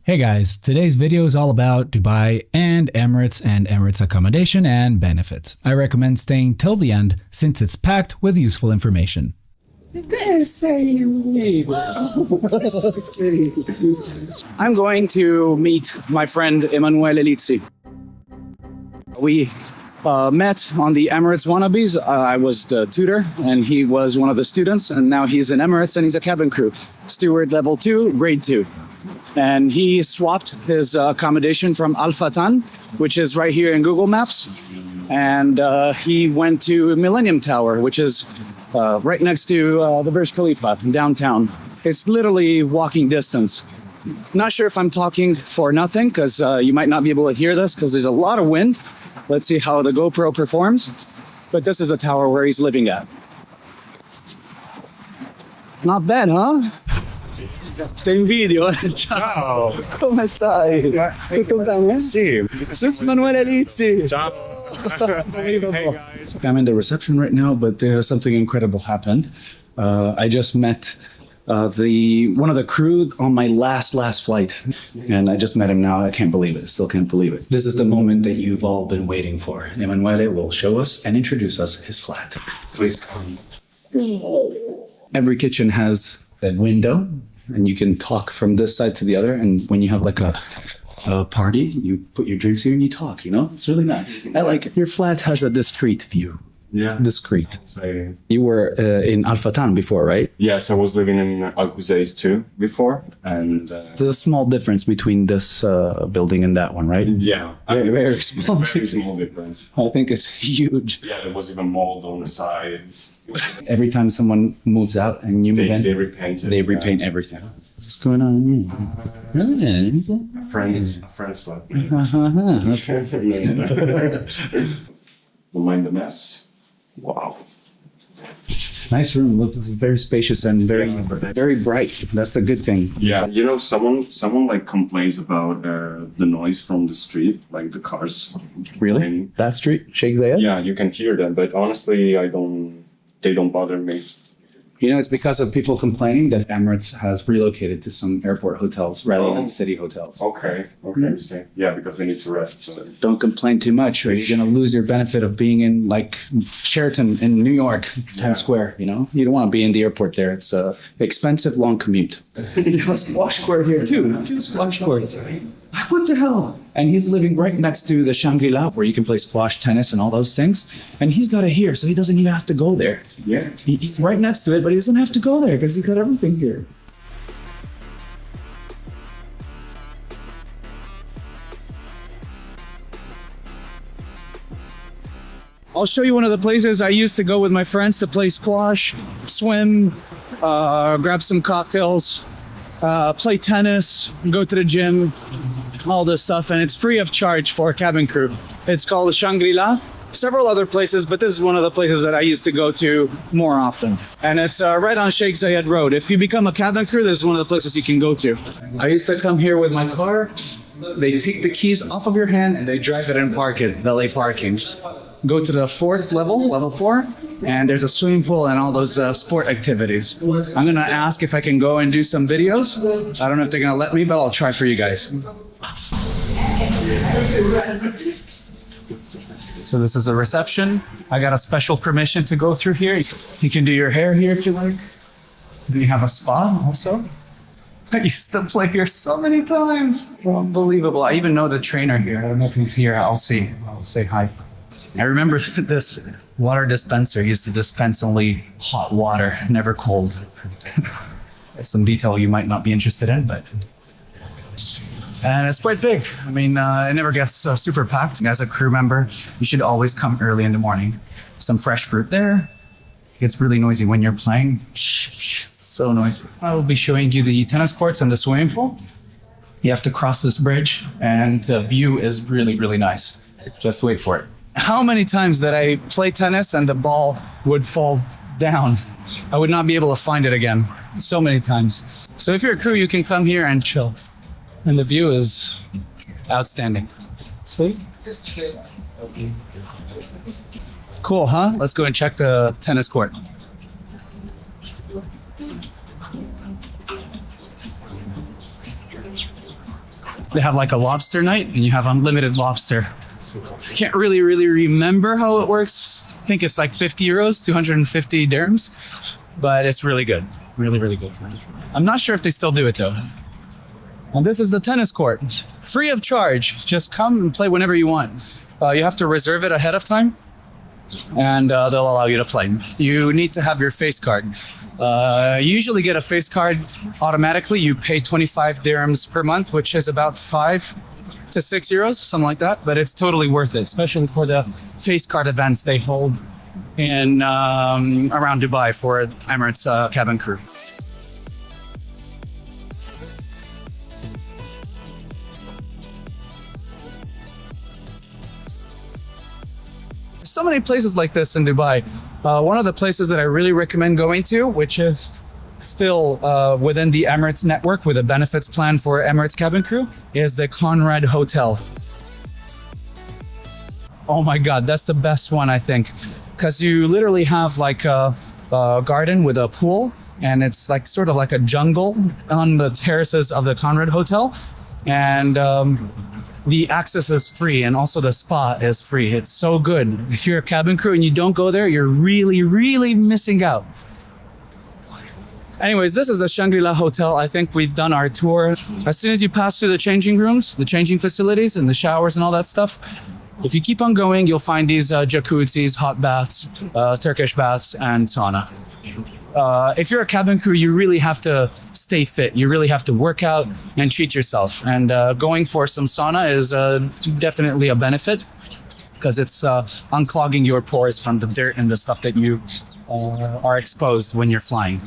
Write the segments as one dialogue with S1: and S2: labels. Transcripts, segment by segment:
S1: Hey guys, today's video is all about Dubai and Emirates accommodation and benefits. I recommend staying till the end since it's packed with useful information.
S2: I'm going to meet my friend Emanuele Lizzi. We met on the Emirates wannabes. I was the tutor and he was one of the students, and now he's in Emirates and he's a cabin crew. Steward level 2, grade 2. And he swapped his accommodation from Al Fattan, which is right here in Google Maps. And he went to Millennium Tower, which is right next to the Burj Khalifa downtown. It's literally walking distance. Not sure if I'm talking for nothing, because you might not be able to hear this because there's a lot of wind. Let's see how the GoPro performs. But this is a tower where he's living at. Not bad, huh? Stai in video.
S3: Ciao!
S2: Come stai? Tutto bene?
S3: Sì.
S2: This is Emanuele Lizzi.
S3: Ciao! Hey guys.
S2: I'm in the reception right now, but something incredible happened. I just met one of the crew on my last flight, and I just met him now. I can't believe it. Still can't believe it. This is the moment that you've all been waiting for. Emanuele will show us and introduce us his flat. Please come. Every kitchen has a window, and you can talk from this side to the other. And when you have like a party, you put your drinks here and you talk, you know? It's really nice. I like it. Your flat has a discreet view.
S3: Yeah.
S2: Discreet. You were in Al Fattan before, right?
S3: Yes, I was living in Al Qusais too before, and
S2: There's a small difference between this building and that one, right?
S3: yeah,
S2: Very small.
S3: very small difference.
S2: I think it's huge.
S3: Yeah, there was even mold on the sides.
S2: Every time someone moves out and you move in,
S3: They repainted.
S2: they repaint everything. What's going on here? Really?
S3: Friends flat.
S2: Uh-huh.
S3: Don't mind the mess. Wow.
S2: Nice room. Looks very spacious and very bright. That's a good thing.
S3: Yeah, you know, someone like complains about the noise from the street, like the cars.
S2: Really?
S3: And,
S2: That street, Sheikh Zayed?
S3: yeah, you can hear them, but honestly, they don't bother me.
S2: You know, it's because of people complaining that Emirates has relocated to some airport hotels rather than city hotels.
S3: Okay. So, yeah, because they need to rest. So.
S2: Don't complain too much or you're going to lose your benefit of being in like Sheraton in New York, Times Square, you know? You don't want to be in the airport there. It's a expensive, long commute. You have a squash court here too. 2 squash courts. What the hell? And he's living right next to the Shangri-La where you can play squash, tennis, and all those things. And he's got it here, so he doesn't even have to go there.
S3: Yeah.
S2: He's right next to it, but he doesn't have to go there because he's got everything here. I'll show you one of the places I used to go with my friends to play squash, swim, grab some cocktails, play tennis, go to the gym, all this stuff, and it's free of charge for cabin crew. It's called the Shangri-La. Several other places, but this is one of the places that I used to go to more often. And it's right on Sheikh Zayed Road. If you become a cabin crew, this is one of the places you can go to. I used to come here with my car. They take the keys off of your hand and they drive it and park it, valet parking. Go to the 4th level, level 4, and there's a swimming pool and all those sport activities. I'm gonna ask if I can go and do some videos. I don't know if they're gonna let me, but I'll try for you guys. So this is a reception. I got a special permission to go through here. You can do your hair here if you like. Then you have a spa also. I used to play here so many times. Unbelievable. I even know the trainer here. I don't know if he's here. I'll see. I'll say hi. I remember this water dispenser used to dispense only hot water, never cold. It's some detail you might not be interested in, but... And it's quite big. I mean, it never gets super packed. As a crew member, you should always come early in the morning. Some fresh fruit there. It gets really noisy when you're playing. So noisy. I will be showing you the tennis courts and the swimming pool. You have to cross this bridge, and the view is really, really nice. Just wait for it. How many times did I play tennis and the ball would fall down? I would not be able to find it again. So many times. So if you're a crew, you can come here and chill. And the view is outstanding. See? Cool, huh? Let's go and check the tennis court. They have like a lobster night, and you have unlimited lobster. I can't really remember how it works. I think it's like 50 euros, 250 dirhams, but it's really good. Really good. I'm not sure if they still do it though. And this is the tennis court. Free of charge. Just come and play whenever you want. You have to reserve it ahead of time, and they'll allow you to play. You need to have your face card. You usually get a face card automatically. You pay 25 dirhams per month, which is about 5 to 6 euros, something like that. But it's totally worth it, especially for the face card events they hold in around Dubai for Emirates cabin crew. So many places like this in Dubai. One of the places that I really recommend going to, which is still within the Emirates network with a benefits plan for Emirates cabin crew, is the Conrad Hotel. Oh my God, that's the best one, I think. Because you literally have like a garden with a pool, and it's like sort of like a jungle on the terraces of the Conrad Hotel. And the access is free, and also the spa is free. It's so good. If you're a cabin crew and you don't go there, you're really missing out. Anyways, this is the Shangri-La Hotel. I think we've done our tour. As soon as you pass through the changing rooms, the changing facilities and the showers and all that stuff, if you keep on going, you'll find these jacuzzis, hot baths, Turkish baths, and sauna. If you're a cabin crew, you really have to stay fit. You really have to work out and treat yourself. And going for some sauna is definitely a benefit, because it's unclogging your pores from the dirt and the stuff that you are exposed when you're flying.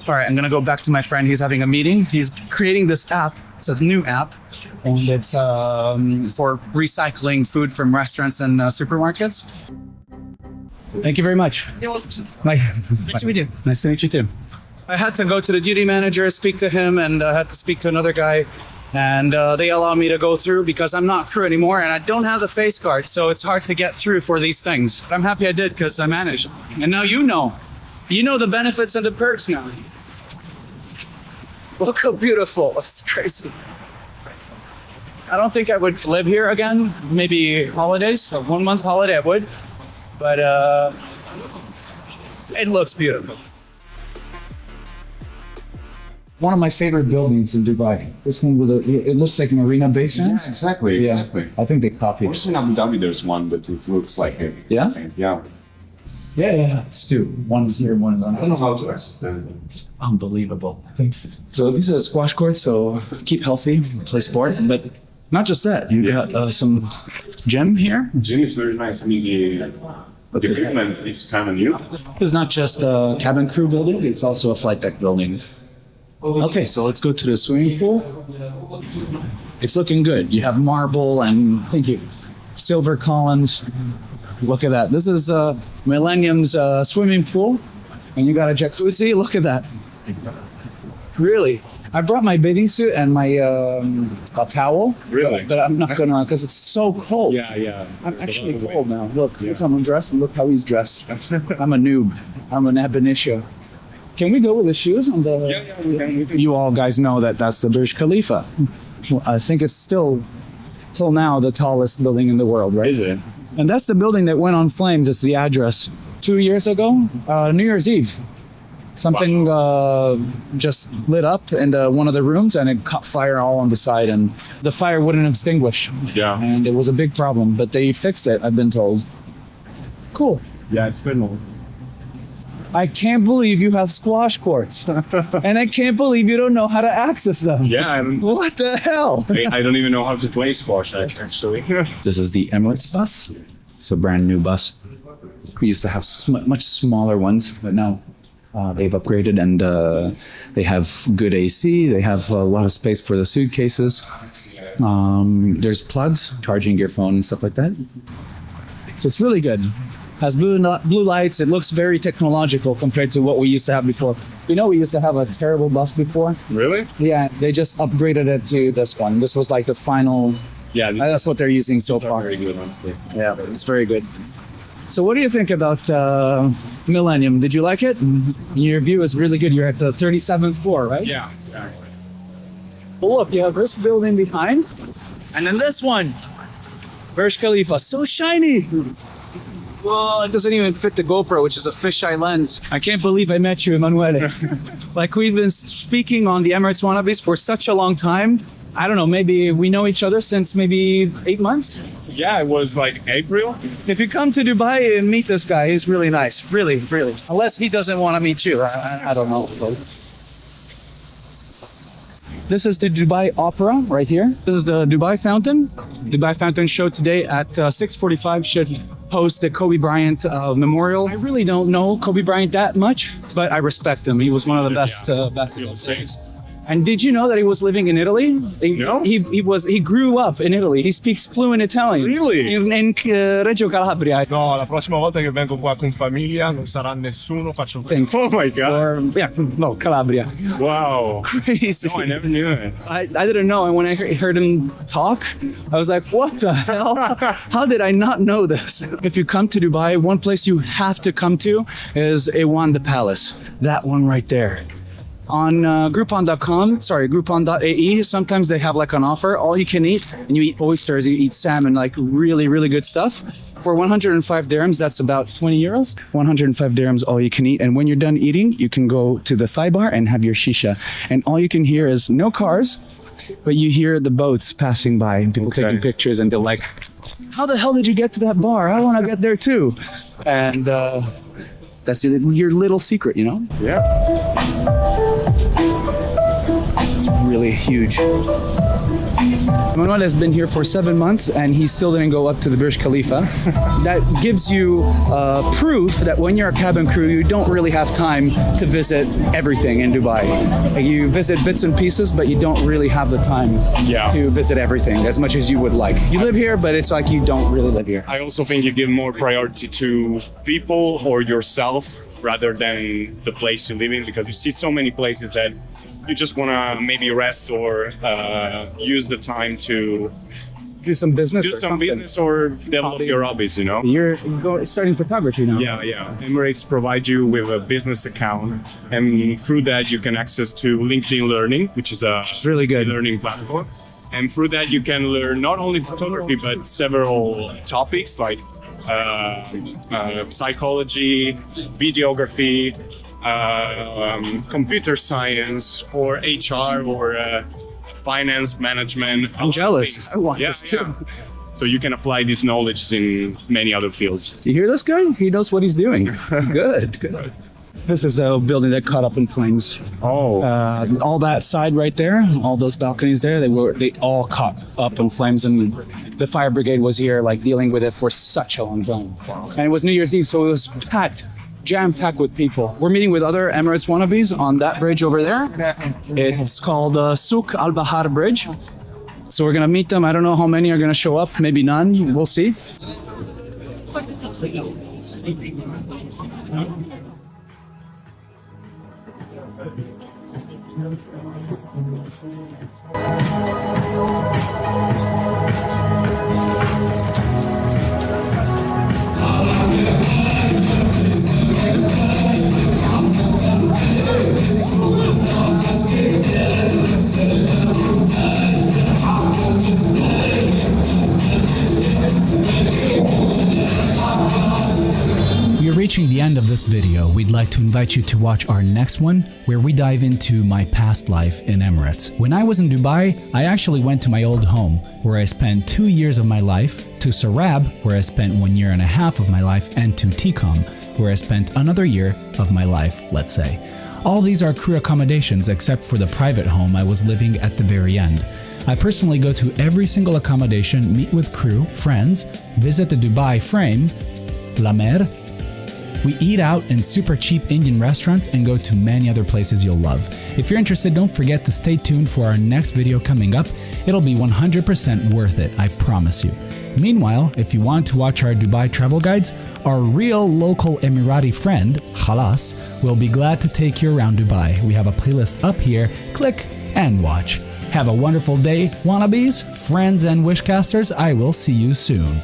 S2: All right, I'm gonna go back to my friend. He's having a meeting. He's creating this app. It's a new app, and it's for recycling food from restaurants and supermarkets. Thank you very much. Nice to meet you. Nice to meet you too. I had to go to the duty manager, speak to him, and I had to speak to another guy. And they allow me to go through because I'm not crew anymore and I don't have the face card, so it's hard to get through for these things. But I'm happy I did because I managed. And now you know. You know the benefits and the perks now. Look how beautiful. It's crazy. I don't think I would live here again. Maybe holidays, a 1 month holiday I would. But it looks beautiful. One of my favorite buildings in Dubai. This one it looks like Marina Bay Sands.
S3: Yeah, exactly.
S2: Yeah,
S3: Exactly.
S2: I think they copied.
S3: Also in Abu Dhabi, there's one that it looks like it.
S2: Yeah?
S3: Yeah.
S2: Yeah. It's two. One's here, one's on.
S3: I don't know how to access them.
S2: Unbelievable. So these are squash courts, so keep healthy, play sport. But not just that, you got some gym here.
S3: Gym is very nice. I mean, the equipment is kind of new.
S2: It's not just a cabin crew building, it's also a flight deck building. Okay, so let's go to the swimming pool. It's looking good. You have marble and silver columns. Look at that. This is Millennium's swimming pool, and you got a jacuzzi. Look at that. Really? I brought my bathing suit and my a towel.
S3: Really?
S2: But I'm not gonna, because it's so cold.
S3: Yeah.
S2: I'm actually cold now. Look how I'm dressed, and look how he's dressed. I'm a noob. I'm an ab initio. Can we go with the shoes on the?
S3: Yeah.
S2: You all guys know that that's the Burj Khalifa. I think it's still, till now, the tallest building in the world, right?
S3: Is it?
S2: And that's the building that went on flames. It's the address. 2 years ago, New Year's Eve, something just lit up in one of the rooms, and it caught fire all on the side, and the fire wouldn't extinguish.
S3: Yeah.
S2: And it was a big problem, but they fixed it, I've been told. Cool.
S3: Yeah, it's been old.
S2: I can't believe you have squash courts. And I can't believe you don't know how to access them.
S3: Yeah,
S2: What the hell?
S3: I don't even know how to play squash, actually.
S2: This is the Emirates bus. It's a brand new bus. We used to have much smaller ones, but now they've upgraded, and they have good AC. They have a lot of space for the suitcases. There's plugs, charging your phone and stuff like that. So it's really good. Has blue lights. It looks very technological compared to what we used to have before. You know, we used to have a terrible bus before.
S3: Really?
S2: Yeah, they just upgraded it to this one. This was like the final.
S3: Yeah,
S2: That's what they're using so far.
S3: very good ones.
S2: Yeah, it's very good. So what do you think about Millennium? Did you like it? Your view is really good. You're at the 37th floor, right?
S3: Yeah.
S2: Oh, look, you have this building behind. And then this one. Burj Khalifa. So shiny. Well, it doesn't even fit the GoPro, which is a fisheye lens. I can't believe I met you, Emanuele. Like, we've been speaking on the Emirates wannabes for such a long time. I don't know, maybe we know each other since maybe 8 months?
S4: Yeah, it was like April.
S2: If you come to Dubai and meet this guy, he's really nice. Really, really. Unless he doesn't want to meet you. I don't know. This is the Dubai Opera right here. This is the Dubai Fountain. Dubai Fountain show today at 6:45 should host the Kobe Bryant memorial. I really don't know Kobe Bryant that much, but I respect him. He was one of the best basketball players. And did you know that he was living in Italy?
S4: No.
S2: He grew up in Italy. He speaks fluent Italian.
S4: Really?
S2: In Reggio Calabria.
S5: No, la prossima volta che vengo qua con famiglia non sarà nessuno, faccio
S4: Oh my God.
S2: Or, yeah, no, Calabria.
S4: Wow.
S2: Crazy.
S4: No, I never knew it.
S2: I didn't know. And when I heard him talk, I was like, what the hell? How did I not know this? If you come to Dubai, one place you have to come to is Awan the Palace. That one right there. On Groupon.ae, sometimes they have like an offer, all you can eat, and you eat oysters, you eat salmon, like really, really good stuff. For 105 dirhams, that's about 20 euros. 105 dirhams, all you can eat. And when you're done eating, you can go to the thigh bar and have your shisha. And all you can hear is no cars, but you hear the boats passing by and people taking pictures, and they're like, how the hell did you get to that bar? I want to get there too. And that's your little secret, you know?
S4: Yeah.
S2: It's really huge. Manuel has been here for 7 months and he still didn't go up to the Burj Khalifa. That gives you proof that when you're a cabin crew, you don't really have time to visit everything in Dubai. You visit bits and pieces, but you don't really have the time to visit everything as much as you would like. You live here, but it's like you don't really live here.
S4: I also think you give more priority to people or yourself rather than the place you live in, because you see so many places that you just want to maybe rest or use the time to
S2: do some business
S4: or develop your hobbies, you know?
S2: You're starting photography now.
S4: Yeah. Emirates provide you with a business account, and through that you can access to LinkedIn Learning, which is a
S2: really good
S4: learning platform. And through that you can learn not only photography, but several topics like psychology, videography, computer science, or HR, or finance management.
S2: I'm jealous. I want this too.
S4: Yeah. So you can apply this knowledge in many other fields.
S2: Do you hear this guy? He knows what he's doing. Good. This is the building that caught up in flames.
S4: Oh.
S2: All that side right there, all those balconies there, they all caught up in flames, and the fire brigade was here like dealing with it for such a long time. And it was New Year's Eve, so it was packed. Jam-packed with people. We're meeting with other Emirates wannabes on that bridge over there. It's called Souk Al Bahar Bridge. So we're gonna meet them. I don't know how many are gonna show up. Maybe none. We'll see.
S1: Reaching the end of this video, we'd like to invite you to watch our next one, where we dive into my past life in Emirates. When I was in Dubai, I actually went to my old home, where I spent 2 years of my life, to Sarab, where I spent 1.5 years of my life, and to Tikam, where I spent another year of my life, let's say. All these are crew accommodations except for the private home I was living at the very end. I personally go to every single accommodation, meet with crew, friends, visit the Dubai Frame, La Mer. We eat out in super cheap Indian restaurants and go to many other places you'll love. If you're interested, don't forget to stay tuned for our next video coming up. It'll be 100% worth it, I promise you. Meanwhile, if you want to watch our Dubai travel guides, our real local Emirati friend, Khalas, will be glad to take you around Dubai. We have a playlist up here. Click and watch. Have a wonderful day, wannabes, friends, and wishcasters. I will see you soon.